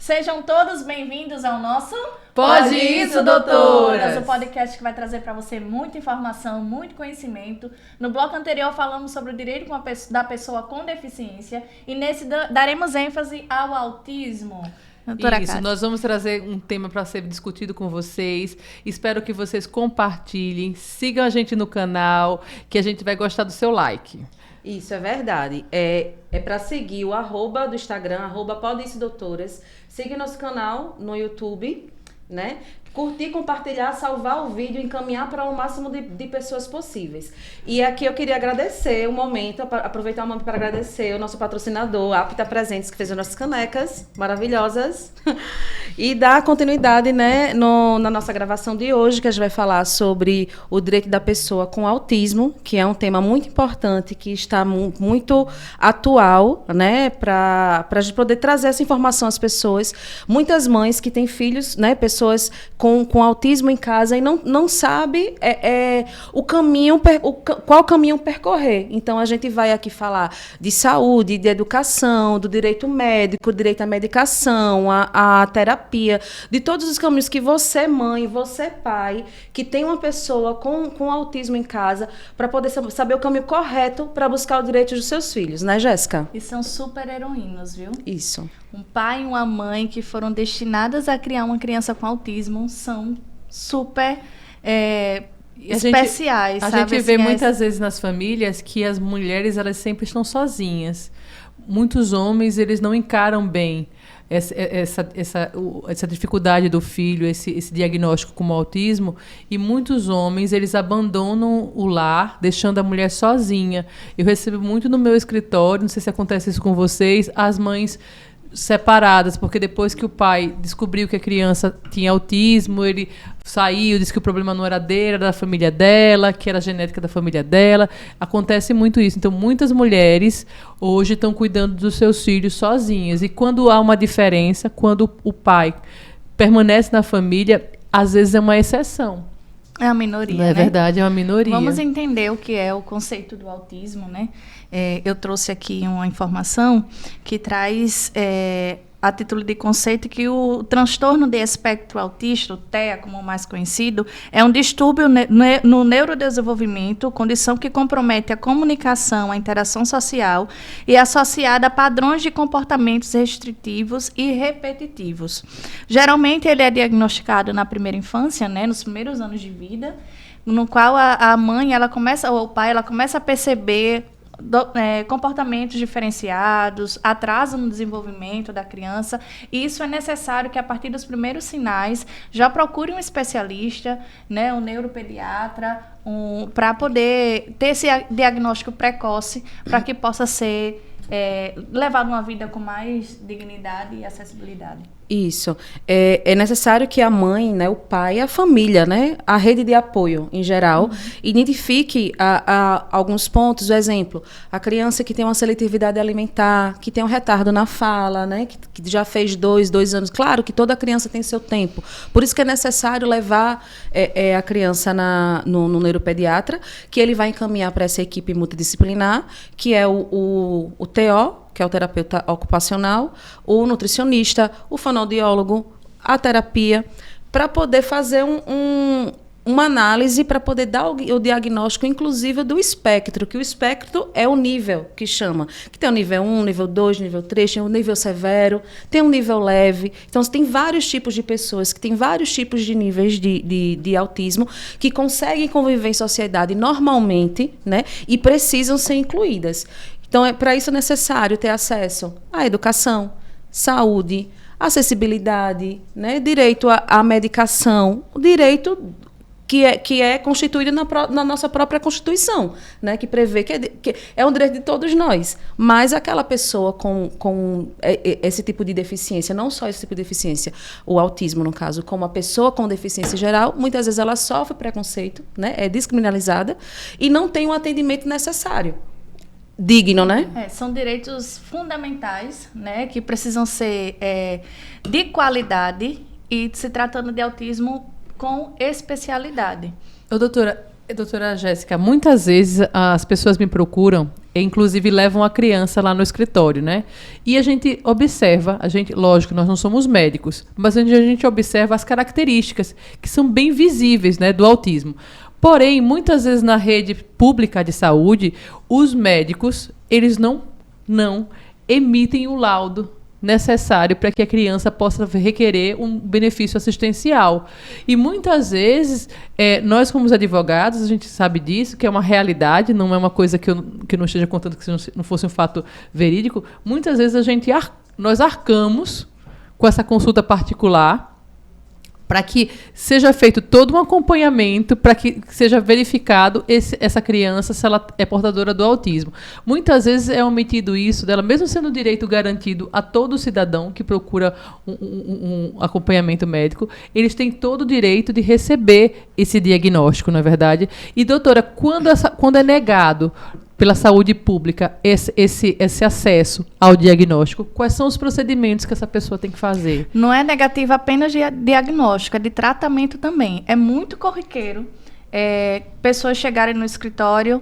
Sejam todos bem-vindos ao nosso Pode Isso, Doutoras! O podcast que vai trazer para você muita informação, muito conhecimento. No bloco anterior falamos sobre o direito da pessoa com deficiência e nesse daremos ênfase ao autismo. Isso, nós vamos trazer um tema para ser discutido com vocês. Espero que vocês compartilhem, sigam a gente no canal, que a gente vai gostar do seu like. Isso, é verdade. É para seguir o @ do Instagram, @Pode Isso Doutoras. Siga nosso canal no YouTube, né? Curtir, compartilhar, salvar o vídeo, encaminhar para o máximo de pessoas possíveis. E aqui eu queria agradecer o momento, aproveitar o momento para agradecer o nosso patrocinador, Apta Presentes, que fez as nossas canecas maravilhosas. E dar continuidade, né, na nossa gravação de hoje, que a gente vai falar sobre o direito da pessoa com autismo, que é um tema muito importante, que está muito atual, né, para a gente poder trazer essa informação às pessoas. Muitas mães que têm filhos, né, pessoas com autismo em casa e não sabe o caminho, qual caminho percorrer. Então, a gente vai aqui falar de saúde, de educação, do direito médico, direito à medicação, à terapia, de todos os caminhos que você, mãe, você, pai, que tem uma pessoa com autismo em casa, para poder saber o caminho correto para buscar o direito dos seus filhos, né, Jéssica? E são super heroínas, viu? Isso. Um pai e uma mãe que foram destinadas a criar uma criança com autismo são super especiais, sabe? A gente vê muitas vezes nas famílias que as mulheres, elas sempre estão sozinhas. Muitos homens, eles não encaram bem essa dificuldade do filho, esse diagnóstico como autismo, e muitos homens, eles abandonam o lar, deixando a mulher sozinha. Eu recebo muito no meu escritório, não sei se acontece isso com vocês, as mães separadas, porque depois que o pai descobriu que a criança tinha autismo, ele saiu, disse que o problema não era dele, era da família dela, que era genética da família dela. Acontece muito isso. Então, muitas mulheres hoje estão cuidando dos seus filhos sozinhas. E quando há uma diferença, quando o pai permanece na família, às vezes é uma exceção. É uma minoria, não é verdade, é uma minoria. Vamos entender o que é o conceito do autismo, né? Eu trouxe aqui uma informação que traz a título de conceito que o transtorno de espectro autista, o TEA, como mais conhecido, é um distúrbio no neurodesenvolvimento, condição que compromete a comunicação, a interação social e associada a padrões de comportamentos restritivos e repetitivos. Geralmente, ele é diagnosticado na primeira infância, né, nos primeiros anos de vida, no qual a mãe, ou o pai, ela começa a perceber comportamentos diferenciados, atraso no desenvolvimento da criança, e isso é necessário que, a partir dos primeiros sinais, já procure um especialista, né, um neuropediatra, para poder ter esse diagnóstico precoce, para que possa ser levado uma vida com mais dignidade e acessibilidade. Isso. É necessário que a mãe, né, o pai, a família, né, a rede de apoio em geral, identifique alguns pontos. Por exemplo, a criança que tem uma seletividade alimentar, que tem um retardo na fala, né, que já fez 2 anos. Claro que toda criança tem seu tempo. Por isso que é necessário levar a criança no neuropediatra, que ele vai encaminhar para essa equipe multidisciplinar, que é o TO, que é o terapeuta ocupacional, o nutricionista, o fonoaudiólogo, a terapia, para poder fazer uma análise, para poder dar o diagnóstico, inclusive, do espectro, que o espectro é o nível que chama, que tem o nível 1, nível 2, nível 3, tem o nível severo, tem um nível leve. Então, tem vários tipos de pessoas que têm vários tipos de níveis de autismo, que conseguem conviver em sociedade normalmente, né, e precisam ser incluídas. Então, para isso é necessário ter acesso à educação, saúde, acessibilidade, né, direito à medicação, o direito que é constituído na nossa própria Constituição, né, que prevê que é um direito de todos nós. Mas aquela pessoa com esse tipo de deficiência, não só esse tipo de deficiência, o autismo, no caso, como a pessoa com deficiência geral, muitas vezes ela sofre preconceito, né, é descriminalizada e não tem o atendimento necessário. Digno, né? São direitos fundamentais, né, que precisam ser de qualidade e se tratando de autismo com especialidade. Doutora Jéssica, muitas vezes as pessoas me procuram inclusive levam a criança lá no escritório, né? E a gente observa, lógico, nós não somos médicos, mas a gente observa as características que são bem visíveis, né, do autismo. Porém, muitas vezes na rede pública de saúde, os médicos, eles não emitem o laudo necessário para que a criança possa requerer um benefício assistencial. E muitas vezes, nós como advogados, a gente sabe disso, que é uma realidade, não é uma coisa que eu não esteja contando que não fosse um fato verídico. Muitas vezes nós arcamos com essa consulta particular para que seja feito todo um acompanhamento, para que seja verificado essa criança, se ela é portadora do autismo. Muitas vezes é omitido isso dela, mesmo sendo um direito garantido a todo cidadão que procura um acompanhamento médico, eles têm todo o direito de receber esse diagnóstico, não é verdade? E, doutora, quando é negado pela saúde pública esse acesso ao diagnóstico, quais são os procedimentos que essa pessoa tem que fazer? Não é negativa apenas de diagnóstico, é de tratamento também. É muito corriqueiro pessoas chegarem no escritório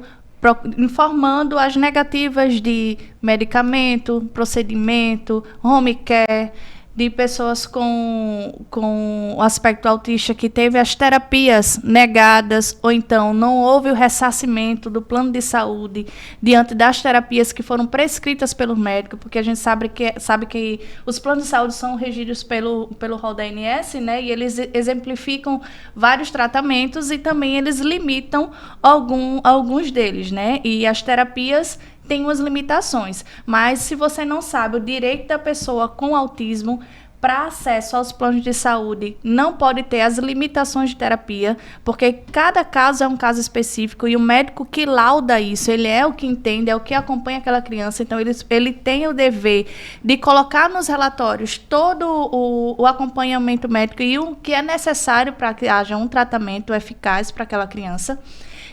informando as negativas de medicamento, procedimento, home care, de pessoas com o aspecto autista que teve as terapias negadas, ou então não houve o ressarcimento do plano de saúde diante das terapias que foram prescritas pelo médico, porque a gente sabe que os planos de saúde são regidos pelo rol da ANS, né, e eles exemplificam vários tratamentos e também eles limitam alguns deles, né, e as terapias tem umas limitações, mas se você não sabe o direito da pessoa com autismo para acesso aos planos de saúde, não pode ter as limitações de terapia, porque cada caso é um caso específico e o médico que lauda isso, ele é o que entende, é o que acompanha aquela criança, então ele tem o dever de colocar nos relatórios todo o acompanhamento médico e o que é necessário para que haja um tratamento eficaz para aquela criança.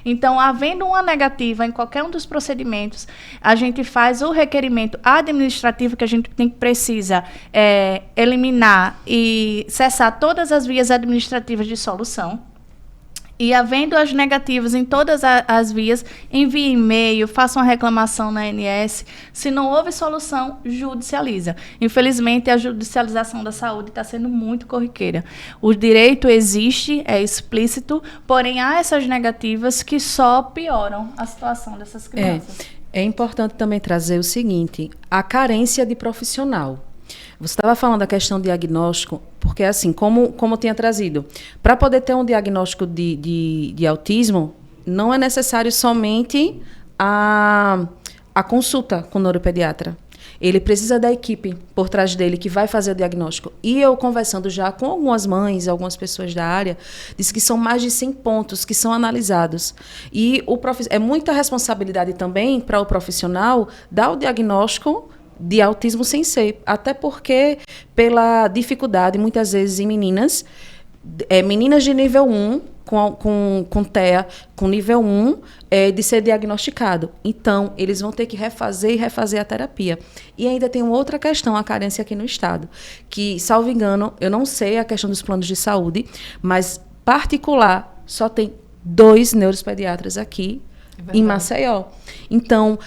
Então, havendo uma negativa em qualquer um dos procedimentos, a gente faz o requerimento administrativo que a gente precisa eliminar e cessar todas as vias administrativas de solução. E, havendo as negativas em todas as vias, envie e-mail, faça uma reclamação na ANS. Se não houve solução, judicializa. Infelizmente, a judicialização da saúde está sendo muito corriqueira. O direito existe, é explícito, porém há essas negativas que só pioram a situação dessas crianças. É importante também trazer o seguinte, a carência de profissional. Você estava falando da questão do diagnóstico, porque assim, como eu tinha trazido, para poder ter um diagnóstico de autismo, não é necessário somente a consulta com o neuropediatra. Ele precisa da equipe por trás dele que vai fazer o diagnóstico. E eu conversando já com algumas mães, algumas pessoas da área, disse que são mais de 100 pontos que são analisados. E é muita responsabilidade também para o profissional dar o diagnóstico de autismo sem ser, até porque pela dificuldade, muitas vezes em meninas de nível 1, com TEA, com nível 1, de ser diagnosticado. Então, eles vão ter que refazer a terapia. E ainda tem uma outra questão, a carência aqui no estado, que, salvo engano, eu não sei a questão dos planos de saúde, mas particular, só tem 2 neuropediatras aqui em Maceió. Então,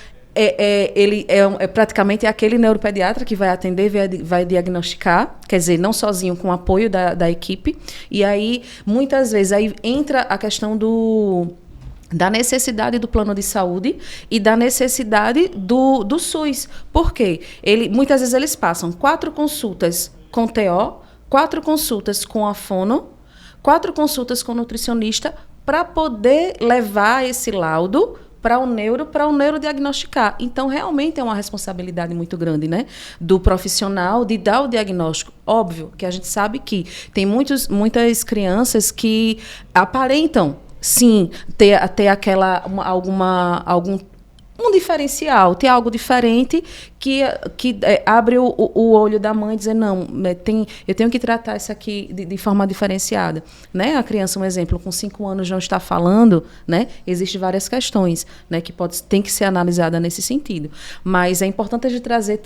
ele é praticamente aquele neuropediatra que vai atender, vai diagnosticar, quer dizer, não sozinho, com o apoio da equipe. E aí, muitas vezes, aí entra a questão da necessidade do plano de saúde e da necessidade do SUS. Por quê? Muitas vezes eles passam 4 consultas com TO, 4 consultas com a fono, 4 consultas com nutricionista para poder levar esse laudo para o neuro diagnosticar. Então, realmente é uma responsabilidade muito grande, né, do profissional de dar o diagnóstico. Óbvio que a gente sabe que tem muitas crianças que aparentam, sim, ter um diferencial, ter algo diferente que abre o olho da mãe e dizer, não, eu tenho que tratar isso aqui de forma diferenciada. Né? A criança, um exemplo, com 5 anos não está falando, né? Existem várias questões, né, que tem que ser analisada nesse sentido. Mas é importante a gente trazer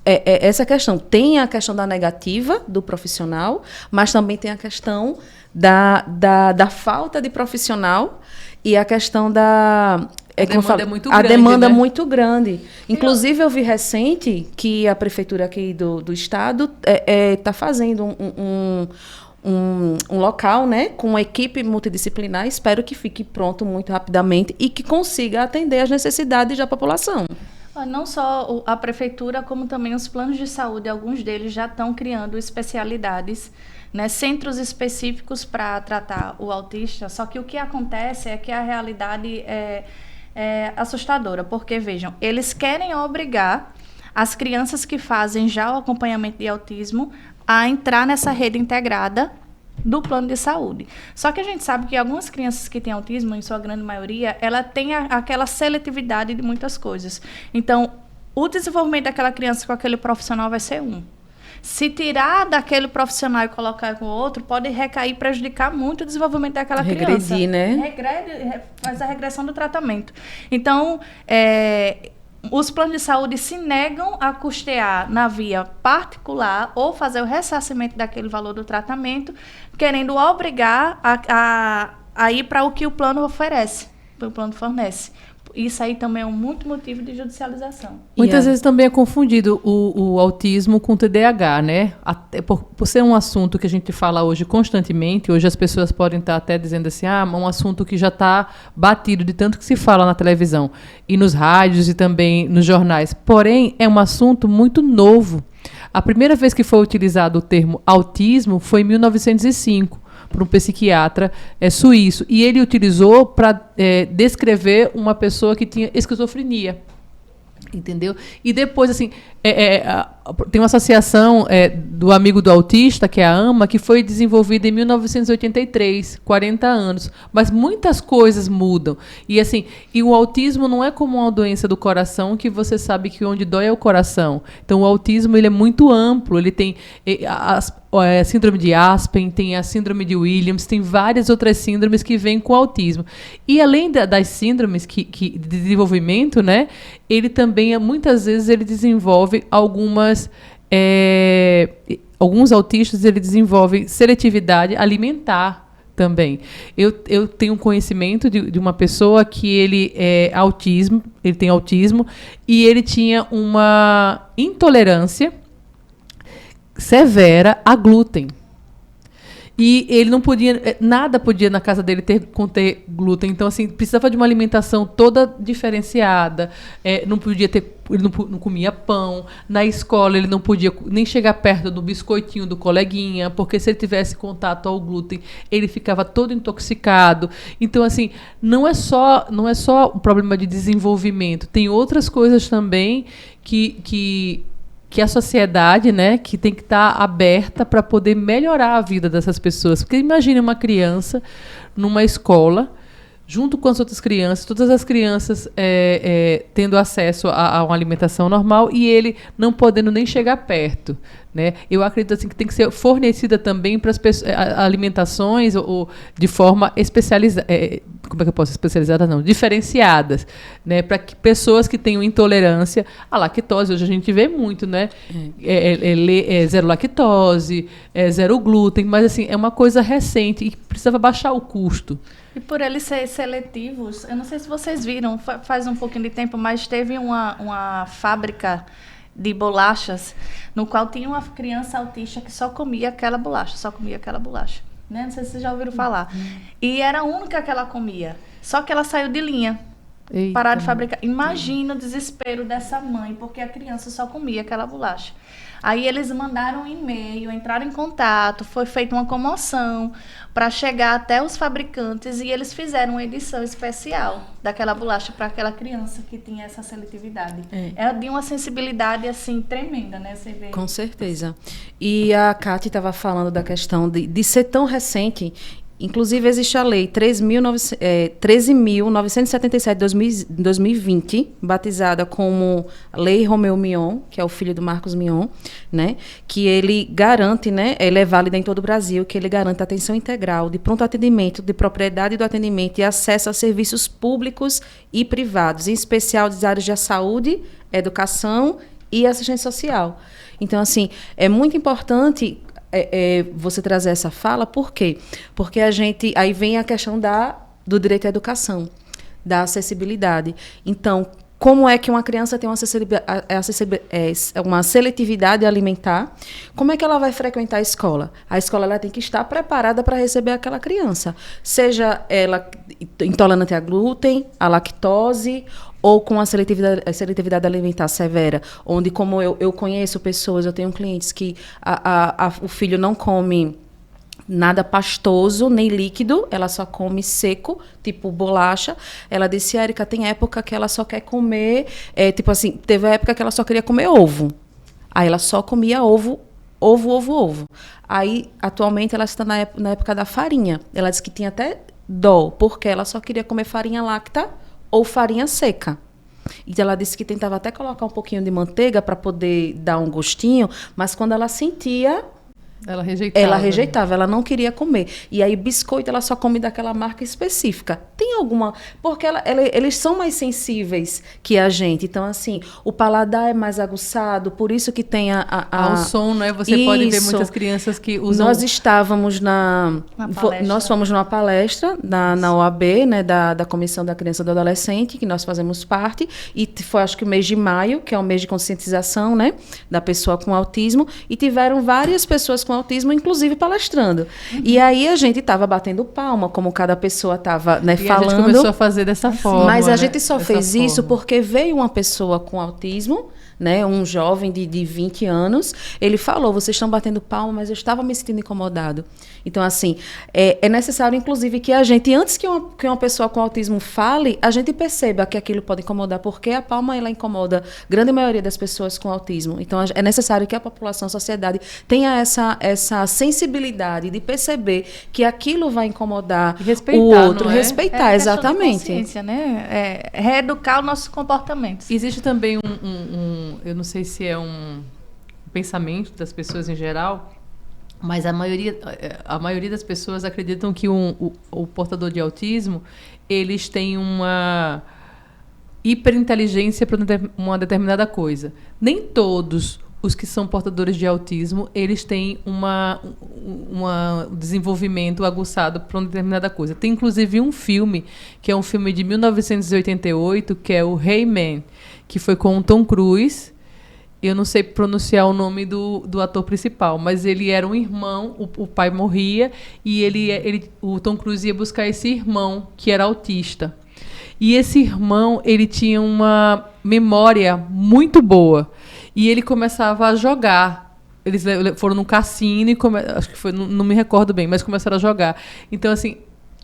essa questão. Tem a questão da negativa do profissional, mas também tem a questão da falta de profissional e a questão A demanda é né? muito grande. Inclusive, eu vi recente que a prefeitura aqui do estado está fazendo um local, né, com uma equipe multidisciplinar. Espero que fique pronto muito rapidamente e que consiga atender às necessidades da população. Não só a prefeitura, como também os planos de saúde, alguns deles já estão criando especialidades, né, centros específicos para tratar o autista. Só que o que acontece é que a realidade é assustadora, porque, vejam, eles querem obrigar as crianças que fazem já o acompanhamento de autismo a entrar nessa rede integrada do plano de saúde. Só que a gente sabe que algumas crianças que têm autismo, em sua grande maioria, ela tem aquela seletividade de muitas coisas. Então, o desenvolvimento daquela criança com aquele profissional vai ser um. Se tirar daquele profissional e colocar com o outro, pode recair, prejudicar muito o desenvolvimento daquela criança. Regredir, né? Faz a regressão do tratamento. Então, os planos de saúde se negam a custear na via particular ou fazer o ressarcimento daquele valor do tratamento, querendo obrigar a ir para o que o plano oferece, o plano fornece. Isso aí também é muito motivo de judicialização. Muitas vezes também é confundido o autismo com o TDAH, né? Até por ser um assunto que a gente fala hoje constantemente, hoje as pessoas podem estar até dizendo assim, um assunto que já está batido de tanto que se fala na televisão e nos rádios e também nos jornais. Porém, é um assunto muito novo. A primeira vez que foi utilizado o termo autismo foi em 1905. Por um psiquiatra suíço. E ele utilizou para descrever uma pessoa que tinha esquizofrenia. Entendeu? E depois, assim, tem uma associação do amigo do autista, que é a AMA, que foi desenvolvida em 1983, 40 anos. Mas muitas coisas mudam. E, assim, o autismo não é como uma doença do coração, que você sabe que onde dói é o coração. Então, o autismo ele é muito amplo. Ele tem a síndrome de Aspen, tem a síndrome de Williams, tem várias outras síndromes que vêm com o autismo. E, além das síndromes de desenvolvimento, né, ele também, muitas vezes, ele desenvolve alguns autistas ele desenvolvem seletividade alimentar também. Eu tenho conhecimento de uma pessoa que ele tem autismo e ele tinha uma intolerância severa a glúten. E ele não podia, nada podia na casa dele conter glúten. Então, assim, precisava de uma alimentação toda diferenciada. Não podia ter, ele não comia pão. Na escola, ele não podia nem chegar perto do biscoitinho do coleguinha, porque se ele tivesse contato ao glúten, ele ficava todo intoxicado. Então, assim, não é só um problema de desenvolvimento. Tem outras coisas também que a sociedade, né, que tem que estar aberta para poder melhorar a vida dessas pessoas. Porque imagine uma criança numa escola, junto com as outras crianças, todas as crianças tendo acesso a uma alimentação normal e ele não podendo nem chegar perto. Né? Eu acredito assim, que tem que ser fornecida também para as pessoas alimentações ou de forma especializada. Como é que eu posso especializada? Não, diferenciadas, né? Para que pessoas que tenham intolerância à lactose, hoje a gente vê muito, né? Zero lactose, zero glúten, mas assim, é uma coisa recente e precisava baixar o custo. E por eles serem seletivos, eu não sei se vocês viram, faz um pouquinho de tempo, mas teve uma fábrica de bolachas, no qual tinha uma criança autista que só comia aquela bolacha. Né? Não sei se vocês já ouviram falar. E era a única que ela comia. Só que ela saiu de linha. Eita. Parar de fabricar. Imagina o desespero dessa mãe, porque a criança só comia aquela bolacha. Aí eles mandaram um e-mail, entraram em contato, foi feita uma comoção para chegar até os fabricantes e eles fizeram uma edição especial daquela bolacha para aquela criança que tinha essa seletividade. Ela deu uma sensibilidade assim tremenda, né? Você vê. Com certeza. E a Cátia estava falando da questão de ser tão recente. Inclusive, existe a lei 13.977 de 2020, batizada como Lei Romeu Mion, que é o filho do Marcos Mion, né? Que ele garante, né? Ele é válido em todo o Brasil, que ele garante atenção integral, de pronto atendimento, de propriedade do atendimento e acesso a serviços públicos e privados, em especial das áreas de saúde, educação e assistência social. Então, assim, é muito importante você trazer essa fala, por quê? Porque aí vem a questão do direito à educação. da acessibilidade. Então, como é que uma criança tem uma seletividade alimentar? Como é que ela vai frequentar a escola? A escola ela tem que estar preparada para receber aquela criança. Seja ela intolerante a glúten, a lactose, ou com a seletividade alimentar severa, onde, como eu conheço pessoas, eu tenho clientes que o filho não come nada pastoso, nem líquido, ela só come seco, tipo bolacha. Ela disse, Érica, tem época que ela só quer comer, tipo assim, teve a época que ela só queria comer ovo. Aí ela só comia ovo. Aí, atualmente, ela está na época da farinha. Ela disse que tinha até dó, porque ela só queria comer farinha láctea ou farinha seca. E ela disse que tentava até colocar um pouquinho de manteiga para poder dar um gostinho, mas quando ela sentia... Ela rejeitava, ela não queria comer. E aí, biscoito, ela só come daquela marca específica. Tem alguma... Porque eles são mais sensíveis que a gente. Então, assim, o paladar é mais aguçado, por isso que tem o som, né? Você pode ver muitas crianças que usam... Nós estávamos nós fomos numa palestra na OAB, né, da Comissão da Criança e do Adolescente, que nós fazemos parte, e foi, acho que, o mês de maio, que é o mês de conscientização, né, da pessoa com autismo, e tiveram várias pessoas com autismo, inclusive palestrando. E aí a gente estava batendo palma, como cada pessoa estava, né, falando. A gente começou a fazer dessa forma. Mas a gente só fez isso porque veio uma pessoa com autismo, né, um jovem de 20 anos, ele falou, vocês estão batendo palma, mas eu estava me sentindo incomodado. Então, assim, é necessário, inclusive, que a gente, antes que uma pessoa com autismo fale, a gente perceba que aquilo pode incomodar, porque a palma, ela incomoda a grande maioria das pessoas com autismo. Então, é necessário que a população, a sociedade, tenha essa sensibilidade de perceber que aquilo vai incomodar o outro. Respeitar, exatamente. Consciência, né? Reeducar os nossos comportamentos. Existe também eu não sei se é um pensamento das pessoas em geral, mas a maioria das pessoas acreditam que o portador de autismo, eles têm uma hiperinteligência para uma determinada coisa. Nem todos os que são portadores de autismo, eles têm um desenvolvimento aguçado para uma determinada coisa. Tem, inclusive, um filme, que é um filme de 1988, que é o Hey Man, que foi com o Tom Cruise. Eu não sei pronunciar o nome do ator principal, mas ele era um irmão, o pai morria, e o Tom Cruise ia buscar esse irmão, que era autista. E esse irmão, ele tinha uma memória muito boa. E ele começava a jogar. Eles foram num cassino e acho que foi, não me recordo bem, mas começaram a jogar. Então, assim,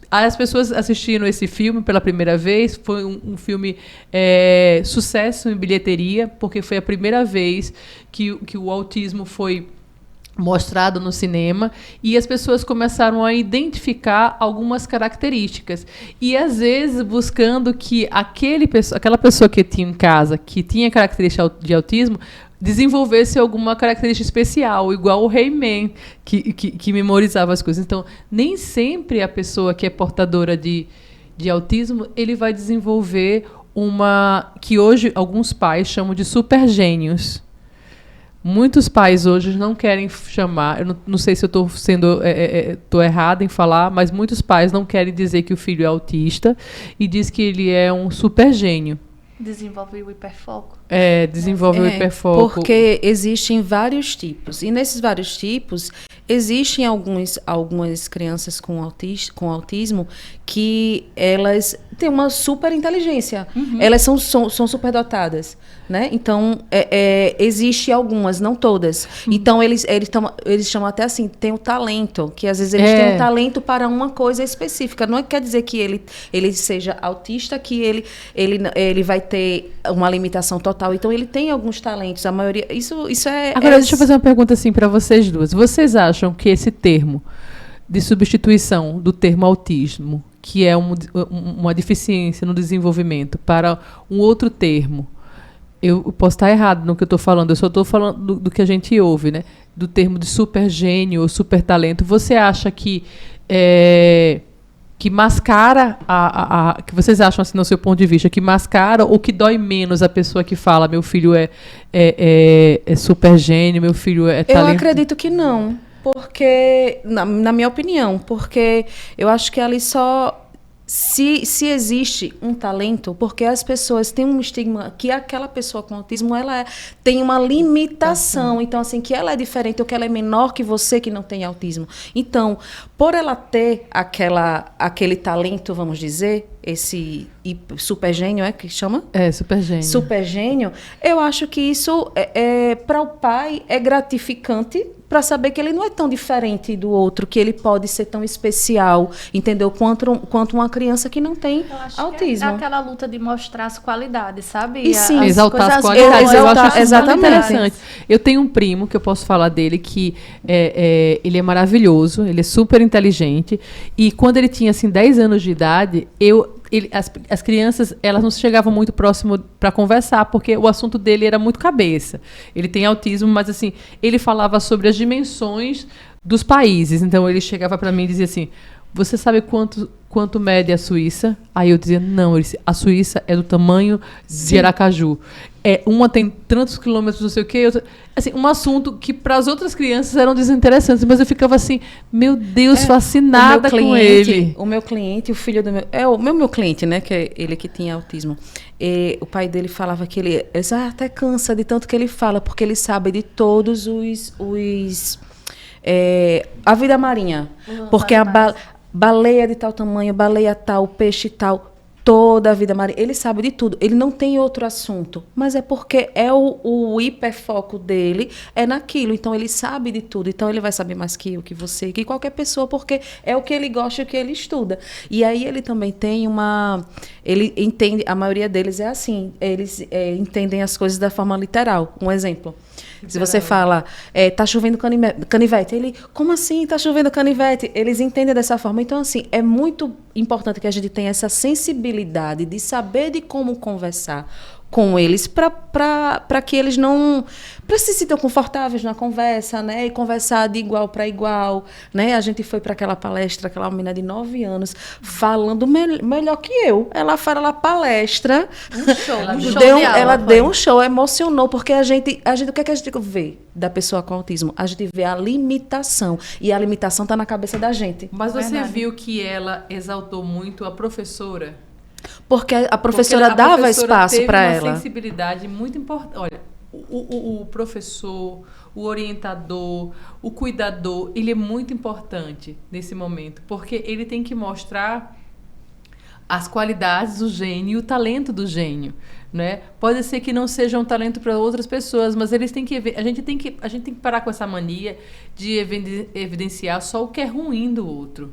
as pessoas assistiram esse filme pela primeira vez. Foi um filme sucesso em bilheteria, porque foi a primeira vez que o autismo foi mostrado no cinema, e as pessoas começaram a identificar algumas características. E, às vezes, buscando que aquela pessoa que tinha em casa, que tinha característica de autismo, desenvolvesse alguma característica especial, igual o Hey Man, que memorizava as coisas. Então, nem sempre a pessoa que é portadora de autismo, ele vai desenvolver que hoje alguns pais chamam de super gênios. Muitos pais hoje não querem chamar, eu não sei se eu estou errada em falar, mas muitos pais não querem dizer que o filho é autista e diz que ele é um super gênio. Desenvolve o hiperfoco. Desenvolve o hiperfoco. Porque existem vários tipos. E nesses vários tipos, existem algumas crianças com autismo que elas têm uma super inteligência. Uhum. Elas são superdotadas, né? Então, existe algumas, não todas. Uhum. Então, eles chamam até assim, tem o talento, que às vezes eles têm um talento para uma coisa específica. Não quer dizer que ele seja autista, que ele vai ter uma limitação total. Então, ele tem alguns talentos. A maioria... Isso é... Agora, deixa eu fazer uma pergunta assim para vocês duas. Vocês acham que esse termo de substituição do termo autismo, que é uma deficiência no desenvolvimento, para um outro termo, eu posso estar errado no que eu estou falando, eu só estou falando do que a gente ouve, né? Do termo de super gênio ou super talento, você acha que mascara que vocês acham, assim, no seu ponto de vista, que mascara ou que dói menos a pessoa que fala meu filho é super gênio, meu filho é talento? Eu acredito que não, porque, na minha opinião, porque eu acho que ali só se existe um talento, porque as pessoas têm um estigma que aquela pessoa com autismo tem uma limitação, então assim, que ela é diferente ou que ela é menor que você que não tem autismo. Então, por ela ter aquele talento, vamos dizer, esse super gênio, que chama? Super gênio. Super gênio, eu acho que isso para o pai é gratificante, para saber que ele não é tão diferente do outro, que ele pode ser tão especial, entendeu? Quanto uma criança que não tem autismo. É aquela luta de mostrar as qualidades, sabe? E sim, exaltar as qualidades. Eu acho isso exatamente interessante. Eu tenho um primo que eu posso falar dele que ele é maravilhoso, ele é super inteligente, e quando ele tinha assim 10 anos de idade, as crianças, elas não chegavam muito próximo para conversar, porque o assunto dele era muito cabeça. Ele tem autismo, mas assim, ele falava sobre as dimensões dos países. Então ele chegava para mim e dizia assim: você sabe quanto mede a Suíça? Aí eu dizia: não, a Suíça é do tamanho de Aracaju. Uma tem tantos quilômetros, não sei o quê. Assim, um assunto que para as outras crianças eram desinteressantes, mas eu ficava assim, meu Deus, fascinada com ele. O meu cliente, o filho do meu... meu cliente, né? Que é ele que tinha autismo. O pai dele falava que ele até cansa de tanto que ele fala, porque ele sabe de todos a vida marinha. Porque baleia de tal tamanho, baleia tal, peixe tal... Toda a vida marinha. Ele sabe de tudo. Ele não tem outro assunto. Mas é porque o hiperfoco dele é naquilo. Então, ele sabe de tudo. Então, ele vai saber mais que eu, que você, que qualquer pessoa, porque é o que ele gosta e o que ele estuda. E aí, ele também tem ele entende... A maioria deles é assim. Eles entendem as coisas da forma literal. Um exemplo. Se você fala, tá chovendo canivete, ele, como assim tá chovendo canivete? Eles entendem dessa forma. Então, assim, é muito importante que a gente tenha essa sensibilidade de saber de como conversar com eles para que eles não se sintam confortáveis na conversa, né? E conversar de igual para igual, né? A gente foi para aquela palestra, aquela menina de 9 anos, falando melhor que eu. Ela fala palestra. Um show. Ela deu um show, emocionou, porque o que é que a gente vê da pessoa com autismo? A gente vê a limitação. E a limitação está na cabeça da gente. Mas você viu que ela exaltou muito a professora? Porque a professora dava espaço para ela. Teve uma sensibilidade muito importante. Olha, o professor, o orientador, o cuidador, ele é muito importante nesse momento, porque ele tem que mostrar as qualidades do gênio e o talento do gênio, né? Pode ser que não seja um talento para outras pessoas, mas eles têm que a gente tem que parar com essa mania de evidenciar só o que é ruim do outro.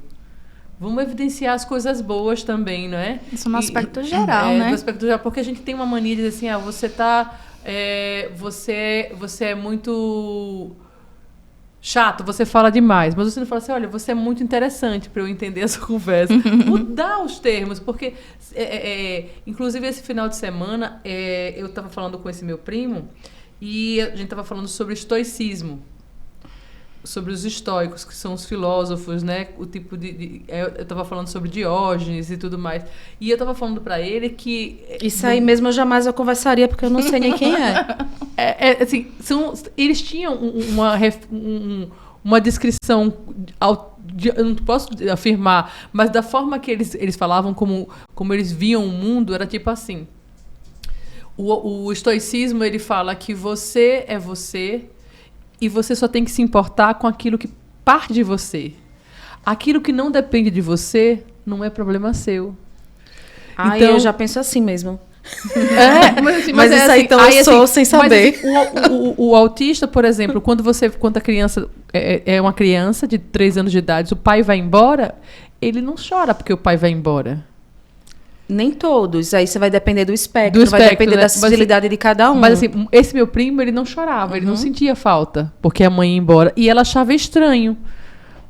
Vamos evidenciar as coisas boas também, não é? Isso no aspecto geral, né? No aspecto geral, porque a gente tem uma mania de dizer assim, você é muito chato, você fala demais, mas você não fala assim, olha, você é muito interessante para eu entender essa conversa. Mudar os termos, porque, inclusive, esse final de semana, eu estava falando com esse meu primo e a gente estava falando sobre estoicismo. Sobre os estoicos, que são os filósofos, né? O tipo eu estava falando sobre Diógenes e tudo mais. E eu estava falando para ele que... Isso aí mesmo eu conversaria, porque eu não sei nem quem é. Assim, eles tinham uma descrição... Eu não posso afirmar, mas da forma que eles falavam, como eles viam o mundo, era tipo assim. O estoicismo, ele fala que você é você... E você só tem que se importar com aquilo que parte de você. Aquilo que não depende de você não é problema seu. Então, eu já penso assim mesmo. Mas isso aí então eu sou sem saber. Mas, o autista, por exemplo, quando a criança é uma criança de 3 anos de idade, o pai vai embora, ele não chora porque o pai vai embora. Nem todos. Aí você vai depender do espectro, vai depender, né, da sensibilidade de cada um. Mas assim, esse meu primo, ele não chorava, ele não sentia falta, porque a mãe ia embora. E ela achava estranho,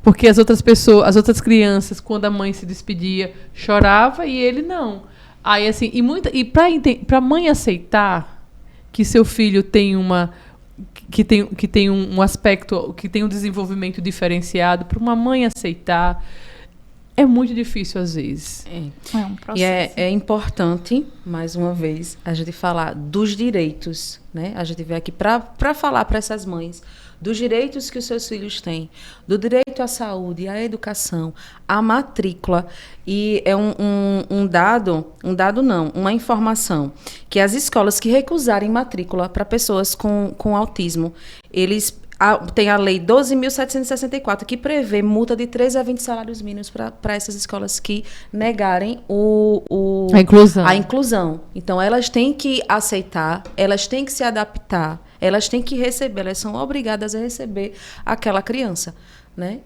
porque as outras crianças, quando a mãe se despedia, chorava e ele não. Aí assim, pra mãe aceitar que seu filho tem que tem um aspecto, que tem um desenvolvimento diferenciado, para uma mãe aceitar, é muito difícil às vezes. É um processo. E é importante, mais uma vez, a gente falar dos direitos, né? A gente veio aqui para falar para essas mães dos direitos que os seus filhos têm, do direito à saúde, à educação, à matrícula. E é uma informação, que as escolas que recusarem matrícula para pessoas com autismo, eles tem a Lei 12.764, que prevê multa de 13 a 20 salários mínimos para essas escolas que negarem a inclusão. Então, elas têm que aceitar, elas têm que se adaptar, elas têm que receber, elas são obrigadas a receber aquela criança, né?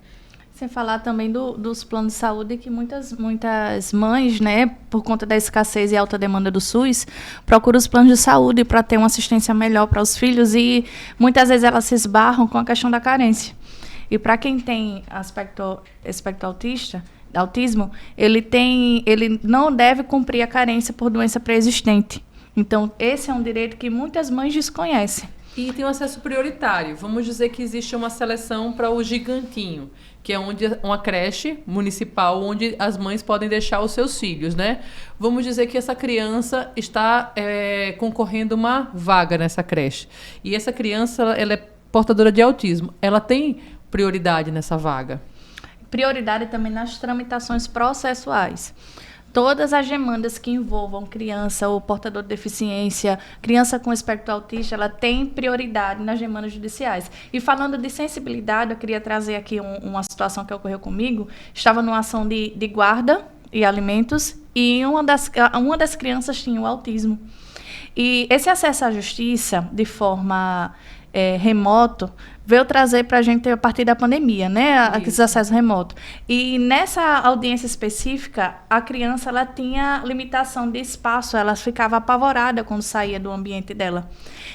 Sem falar também dos planos de saúde, que muitas mães, né, por conta da escassez e alta demanda do SUS, procuram os planos de saúde para ter uma assistência melhor para os filhos, e muitas vezes elas se esbarram com a questão da carência. E para quem tem aspecto autismo, ele não deve cumprir a carência por doença pré-existente. Então, esse é um direito que muitas mães desconhecem. E tem um acesso prioritário. Vamos dizer que existe uma seleção para o Gigantinho, que é uma creche municipal onde as mães podem deixar os seus filhos, né? Vamos dizer que essa criança está concorrendo uma vaga nessa creche. E essa criança, ela é portadora de autismo. Ela tem prioridade nessa vaga? Prioridade também nas tramitações processuais. Todas as demandas que envolvam criança ou portador de deficiência, criança com espectro autista, ela tem prioridade nas demandas judiciais. E falando de sensibilidade, eu queria trazer aqui uma situação que ocorreu comigo. Estava numa ação de guarda e alimentos, e uma das crianças tinha o autismo. E esse acesso à justiça, de forma remoto, veio trazer para a gente a partir da pandemia, né? Aqueles acessos remotos. E nessa audiência específica, a criança ela tinha limitação de espaço, ela ficava apavorada quando saía do ambiente dela.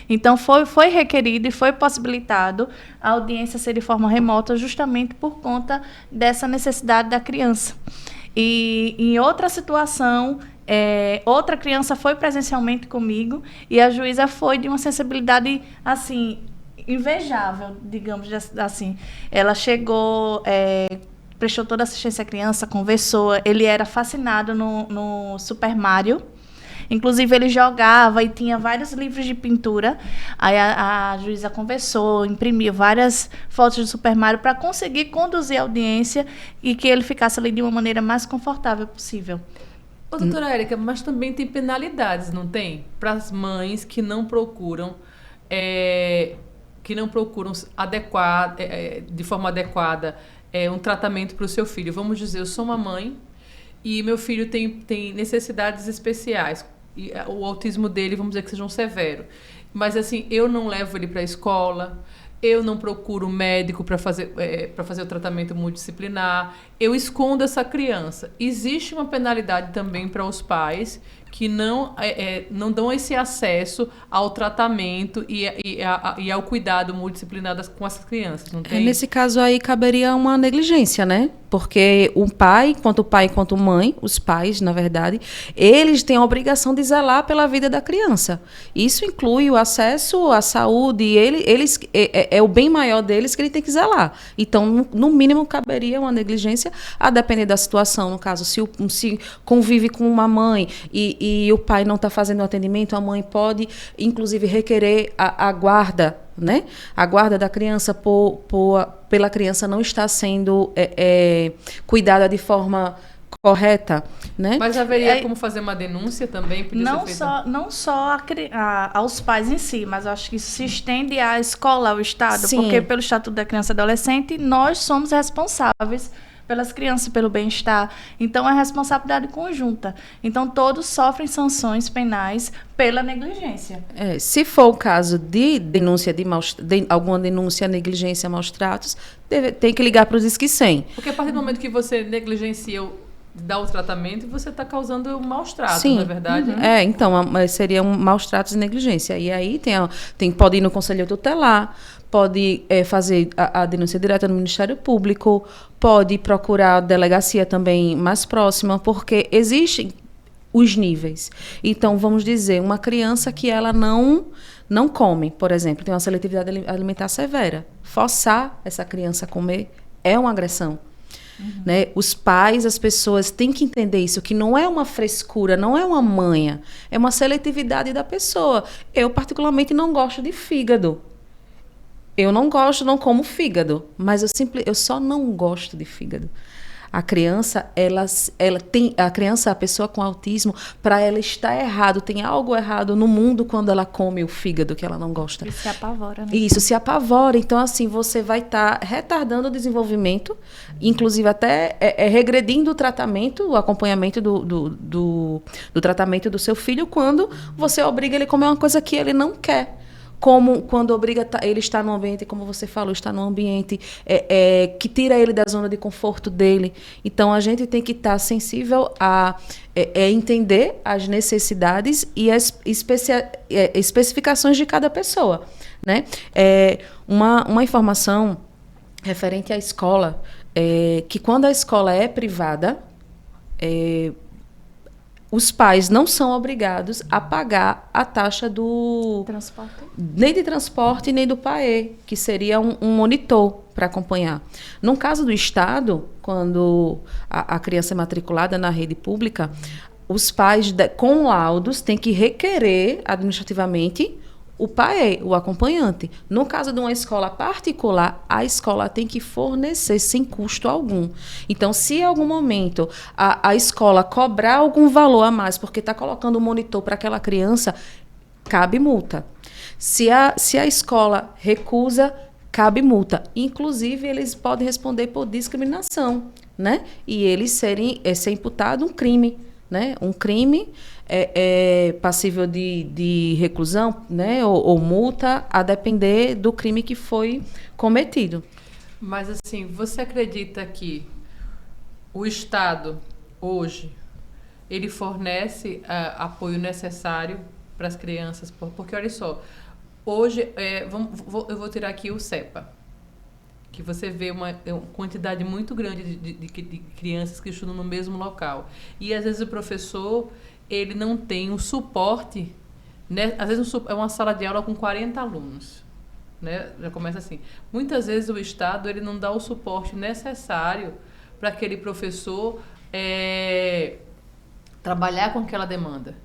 Então, foi requerido e foi possibilitado a audiência ser de forma remota, justamente por conta dessa necessidade da criança. E em outra situação, outra criança foi presencialmente comigo, e a juíza foi de uma sensibilidade, assim, invejável, digamos assim. Ela chegou, prestou toda a assistência à criança, conversou. Ele era fascinado no Super Mario. Inclusive, ele jogava e tinha vários livros de pintura. Aí a juíza conversou, imprimiu várias fotos do Super Mario para conseguir conduzir a audiência e que ele ficasse ali de uma maneira mais confortável possível. Ô, doutora Érica, mas também tem penalidades, não tem? Para as mães que não procuram de forma adequada um tratamento para o seu filho. Vamos dizer, eu sou uma mãe e meu filho tem necessidades especiais. E o autismo dele, vamos dizer que seja um severo. Mas, assim, eu não levo ele para a escola, eu não procuro médico para fazer o tratamento multidisciplinar, eu escondo essa criança. Existe uma penalidade também para os pais que não dão esse acesso ao tratamento e ao cuidado multidisciplinar com essas crianças, não tem? Nesse caso aí, caberia uma negligência, né? Porque o pai quanto mãe, os pais, na verdade, eles têm a obrigação de zelar pela vida da criança. Isso inclui o acesso à saúde, é o bem maior deles que ele tem que zelar. Então, no mínimo, caberia uma negligência, a depender da situação. No caso, se convive com uma mãe e o pai não está fazendo o atendimento, a mãe pode, inclusive, requerer a guarda, né? A guarda da criança pela criança não estar sendo cuidada de forma correta, né? Mas haveria como fazer uma denúncia também? Não só aos pais em si, mas eu acho que isso se estende à escola, ao Estado. Sim. Porque pelo Estatuto da Criança e Adolescente, nós somos responsáveis pelas crianças, pelo bem-estar. Então, é responsabilidade conjunta. Então, todos sofrem sanções penais pela negligência. Se for o caso de denúncia de alguma denúncia, negligência, maus tratos, tem que ligar para o Disque 100. Porque a partir do momento que você negligencia dá o tratamento, você está causando maus tratos, Sim. não é verdade? Então, seria maus tratos e negligência. E aí pode ir no Conselho Tutelar, pode fazer a denúncia direta no Ministério Público, pode procurar a delegacia também mais próxima, porque existem os níveis. Então, vamos dizer, uma criança que ela não come, por exemplo, tem uma seletividade alimentar severa. Forçar essa criança a comer é uma agressão. Né? Os pais, as pessoas têm que entender isso, que não é uma frescura, não é uma manha, é uma seletividade da pessoa. Eu, particularmente, não gosto de fígado. Eu não gosto, não como fígado, mas eu só não gosto de fígado. A criança, a pessoa com autismo, para ela estar errado, tem algo errado no mundo quando ela come o fígado que ela não gosta. Isso se apavora, né? Isso, se apavora. Então, assim, você vai estar retardando o desenvolvimento, inclusive até regredindo o tratamento, o acompanhamento do tratamento do seu filho, quando você obriga ele a comer uma coisa que ele não quer. Como quando obriga ele estar num ambiente, como você falou, estar num ambiente que tira ele da zona de conforto dele. Então, a gente tem que estar sensível a entender as necessidades e as especificações de cada pessoa. Né? Uma informação referente à escola, que quando a escola é privada, os pais não são obrigados a pagar a taxa do Transporte. Nem de transporte, nem do PAE, que seria um monitor para acompanhar. No caso do Estado, quando a criança é matriculada na rede pública, os pais, com laudos, têm que requerer administrativamente o PAE, o acompanhante. No caso de uma escola particular, a escola tem que fornecer sem custo algum. Então, se em algum momento a escola cobrar algum valor a mais porque está colocando um monitor para aquela criança, cabe multa. Se a escola recusa, cabe multa. Inclusive, eles podem responder por discriminação, né? E eles ser imputado um crime. Né? Um crime passível de reclusão, né? ou multa, a depender do crime que foi cometido. Mas, assim, você acredita que o Estado, hoje, ele fornece apoio necessário para as crianças? Porque, olha só, hoje, eu vou tirar aqui o CEPA, que você vê uma quantidade muito grande de crianças que estudam no mesmo local. E, às vezes, o professor, ele não tem o suporte, né? Às vezes, é uma sala de aula com 40 alunos. Né? Já começa assim. Muitas vezes, o Estado ele não dá o suporte necessário para aquele professor trabalhar com aquela demanda.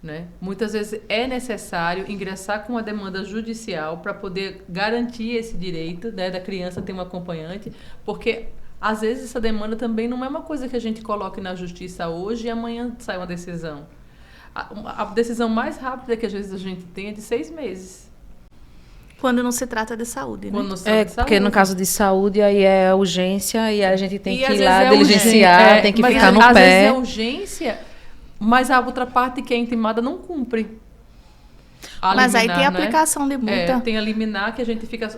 Né? Muitas vezes é necessário ingressar com uma demanda judicial para poder garantir esse direito, né, da criança ter um acompanhante, porque às vezes essa demanda também não é uma coisa que a gente coloque na justiça hoje e amanhã sai uma decisão. A decisão mais rápida que às vezes a gente tem é de 6 meses. Quando não se trata de saúde, né? Quando não se trata de saúde. Porque no caso de saúde aí é urgência e a gente tem que ir lá vezes diligenciar, tem que ficar no pé. Às vezes pé. É urgência, mas a outra parte que é intimada não cumpre. Mas aí tem né? aplicação de multa. Tem a liminar que a gente fica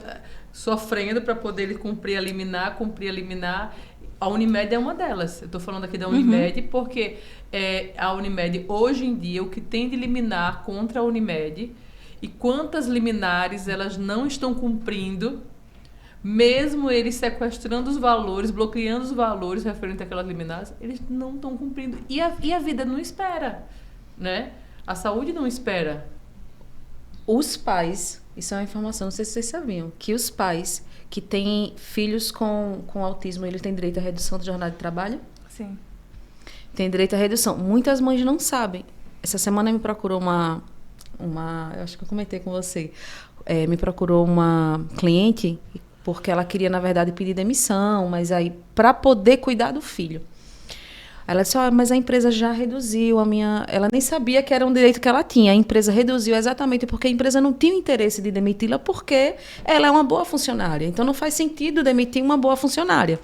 sofrendo para poder cumprir a liminar. A Unimed é uma delas. Eu estou falando aqui da Unimed porque a Unimed, hoje em dia, o que tem de liminar contra a Unimed e quantas liminares elas não estão cumprindo, mesmo eles sequestrando os valores, bloqueando os valores referentes àquelas liminares, eles não estão cumprindo. E a vida não espera, né? A saúde não espera. Os pais, isso é uma informação, não sei se vocês sabiam, que os pais que têm filhos com autismo, eles têm direito à redução da jornada de trabalho? Sim. Tem direito à redução. Muitas mães não sabem. Essa semana me procurou eu acho que eu comentei com você, me procurou uma cliente porque ela queria, na verdade, pedir demissão, mas aí, para poder cuidar do filho. Ela disse, mas a empresa já reduziu a minha... Ela nem sabia que era um direito que ela tinha. A empresa reduziu exatamente porque a empresa não tinha interesse de demiti-la porque ela é uma boa funcionária. Então, não faz sentido demitir uma boa funcionária.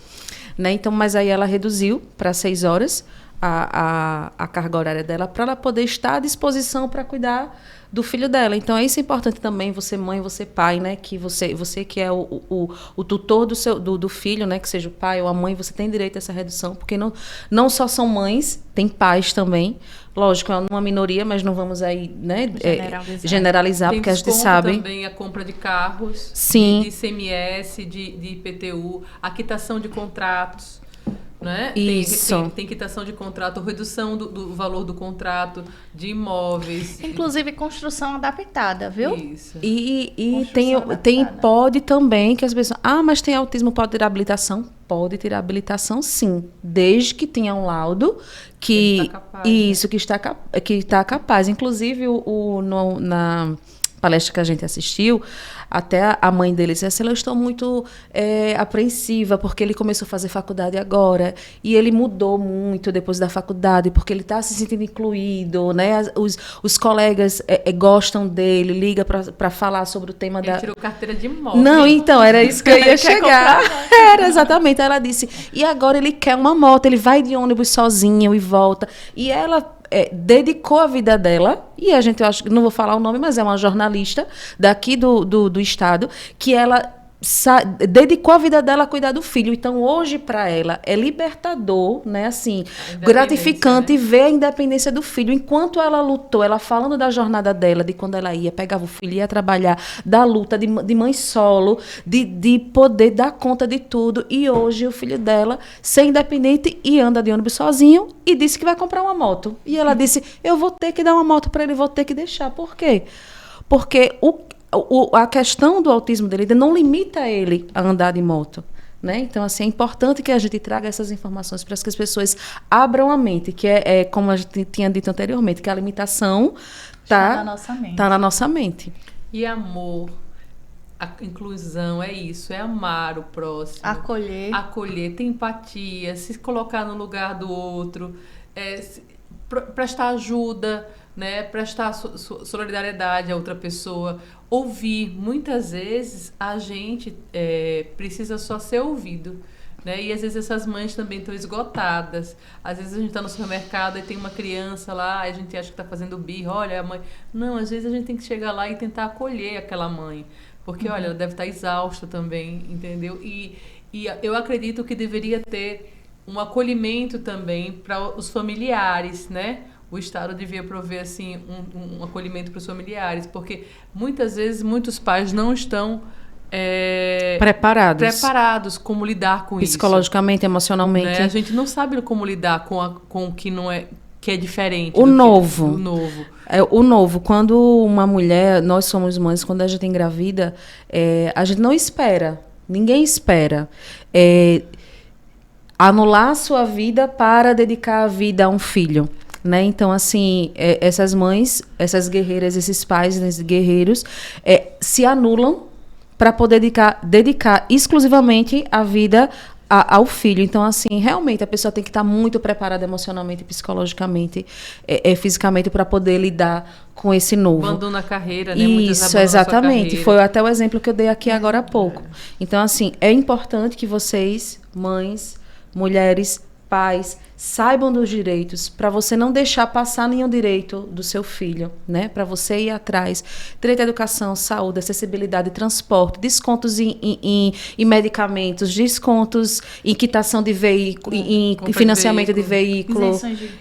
Né? Então, mas aí ela reduziu para 6 horas a carga horária dela para ela poder estar à disposição para cuidar do filho dela. Então, isso é importante também, você mãe, você pai, né? Que você que é o tutor do filho, né? Que seja o pai ou a mãe, você tem direito a essa redução, porque não só são mães, tem pais também. Lógico, é uma minoria, mas não vamos aí, né? Generalizar tem porque a gente sabe. Também a compra de carros, sim, de ICMS, de IPTU, a quitação de contratos. Né? Isso. Tem quitação de contrato, redução do valor do contrato, de imóveis. Inclusive construção adaptada, viu? Isso. E pode também que as pessoas... mas tem autismo, pode ter habilitação? pode tirar habilitação, sim, desde que tenha um laudo que está capaz, isso, que está capaz. Inclusive, na palestra que a gente assistiu, até a mãe dele disse assim, eu estou muito apreensiva, porque ele começou a fazer faculdade agora, e ele mudou muito depois da faculdade, porque ele está se sentindo incluído, né? Os colegas gostam dele, liga para falar sobre o tema ele tirou carteira de moto. Não, então, era isso que eu ia chegar. Era, exatamente. Ela disse, e agora ele quer uma moto, ele vai de ônibus sozinho e volta. E ela dedicou a vida dela, e a gente, eu acho que não vou falar o nome, mas é uma jornalista daqui do estado, que ela dedicou a vida dela a cuidar do filho. Então, hoje, para ela, é libertador, né? Assim, gratificante, né? Ver a independência do filho. Enquanto ela lutou, ela falando da jornada dela, de quando ela ia, pegava o filho, ia trabalhar, da luta de mãe solo, de poder dar conta de tudo. E hoje, o filho dela, ser independente e anda de ônibus sozinho, e disse que vai comprar uma moto. E ela disse, eu vou ter que dar uma moto para ele, vou ter que deixar. Por quê? Porque a questão do autismo dele não limita ele a andar de moto, né? Então, assim, é importante que a gente traga essas informações para que as pessoas abram a mente, que como a gente tinha dito anteriormente, que a limitação está na nossa mente. E amor, a inclusão é isso, é amar o próximo. Acolher, ter empatia, se colocar no lugar do outro, prestar ajuda, né, prestar solidariedade a outra pessoa, ouvir. Muitas vezes a gente precisa só ser ouvido, né? E às vezes essas mães também estão esgotadas. Às vezes a gente está no supermercado e tem uma criança lá, a gente acha que está fazendo birra, olha a mãe. Não, às vezes a gente tem que chegar lá e tentar acolher aquela mãe, porque olha, ela deve estar exausta também, entendeu? E eu acredito que deveria ter um acolhimento também para os familiares, né? O Estado devia prover assim, um acolhimento para os familiares, porque muitas vezes muitos pais não estão preparados como lidar com psicologicamente, isso. emocionalmente. Né? A gente não sabe como lidar com o que não é, que é diferente. O novo. O novo. Quando uma mulher, nós somos mães, quando a gente engravida, a gente não espera, ninguém espera. Anular a sua vida para dedicar a vida a um filho. Né? Então, assim, essas mães, essas guerreiras, esses pais, esses guerreiros, se anulam para poder dedicar exclusivamente a vida ao filho. Então, assim, realmente a pessoa tem que estar muito preparada emocionalmente, psicologicamente, fisicamente, para poder lidar com esse novo. Abandona a carreira, né? Isso, exatamente. Foi até o exemplo que eu dei aqui agora há pouco. Então, assim, é importante que vocês, mães, mulheres, pais, saibam dos direitos, para você não deixar passar nenhum direito do seu filho, né? Para você ir atrás. Direito à educação, saúde, acessibilidade, transporte, descontos em medicamentos, descontos em quitação de veículo, em financiamento de veículo,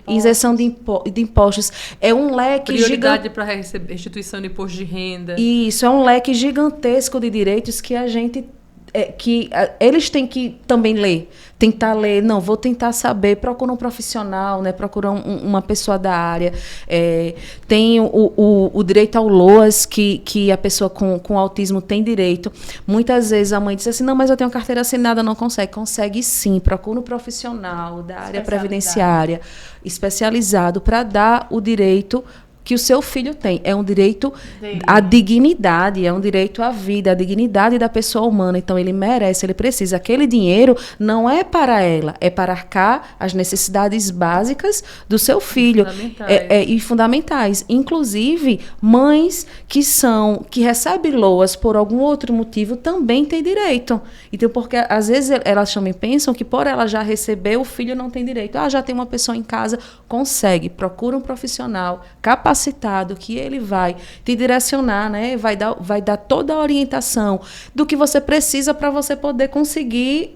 isenção de impostos. É um leque gigante. Prioridade para restituição de imposto de renda. Isso, é um leque gigantesco de direitos que a gente eles têm que também tentar ler, não, vou tentar saber, procura um profissional, né, procura uma pessoa da área, tem o direito ao LOAS, que a pessoa com autismo tem direito. Muitas vezes a mãe diz assim, não, mas eu tenho carteira assinada, não consegue sim, procura um profissional da área previdenciária, especializado, para dar o direito que o seu filho tem. É um direito à dignidade, é um direito à vida, à dignidade da pessoa humana. Então, ele merece, ele precisa. Aquele dinheiro não é para ela, é para arcar as necessidades básicas do seu filho. E fundamentais. Inclusive, mães que recebem LOAS por algum outro motivo também têm direito. Então, porque às vezes elas também pensam que por ela já receber, o filho não tem direito. Já tem uma pessoa em casa, consegue. Procura um profissional capacitado, que ele vai te direcionar, né? Vai dar toda a orientação do que você precisa para você poder conseguir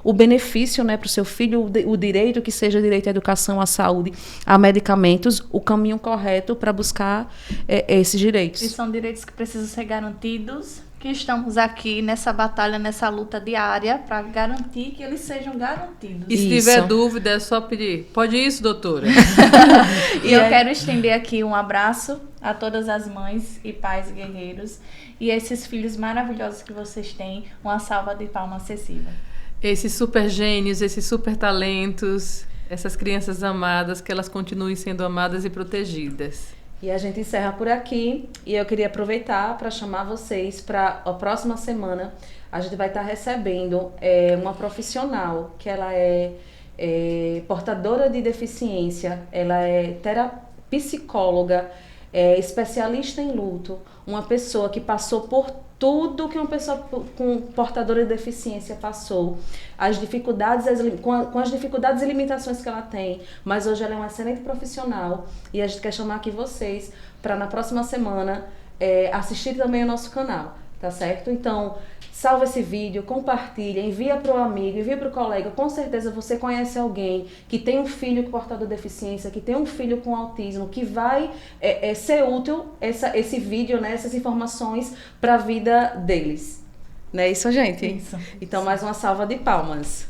o benefício, né, para o seu filho, o direito, que seja direito à educação, à saúde, a medicamentos, o caminho correto para buscar esses direitos. E são direitos que precisam ser garantidos, que estamos aqui nessa batalha, nessa luta diária para garantir que eles sejam garantidos. E se tiver dúvida, é só pedir. Pode isso, doutora? E eu quero estender aqui um abraço a todas as mães e pais guerreiros e esses filhos maravilhosos que vocês têm. Uma salva de palmas acessível. Esses super gênios, esses super talentos, essas crianças amadas, que elas continuem sendo amadas e protegidas. E a gente encerra por aqui, e eu queria aproveitar para chamar vocês para a próxima semana. A gente vai estar recebendo uma profissional que ela é portadora de deficiência, ela é psicóloga, especialista em luto, uma pessoa que passou por tudo que uma pessoa com portadora de deficiência passou, as dificuldades, com as dificuldades e limitações que ela tem, mas hoje ela é uma excelente profissional, e a gente quer chamar aqui vocês para na próxima semana assistir também o nosso canal, tá certo? Então, salva esse vídeo, compartilha, envia para o amigo, envia para o colega. Com certeza você conhece alguém que tem um filho com portador de deficiência, que tem um filho com autismo, que vai ser útil esse vídeo, né, essas informações para a vida deles. Não é isso, gente? Isso. Então, mais uma salva de palmas.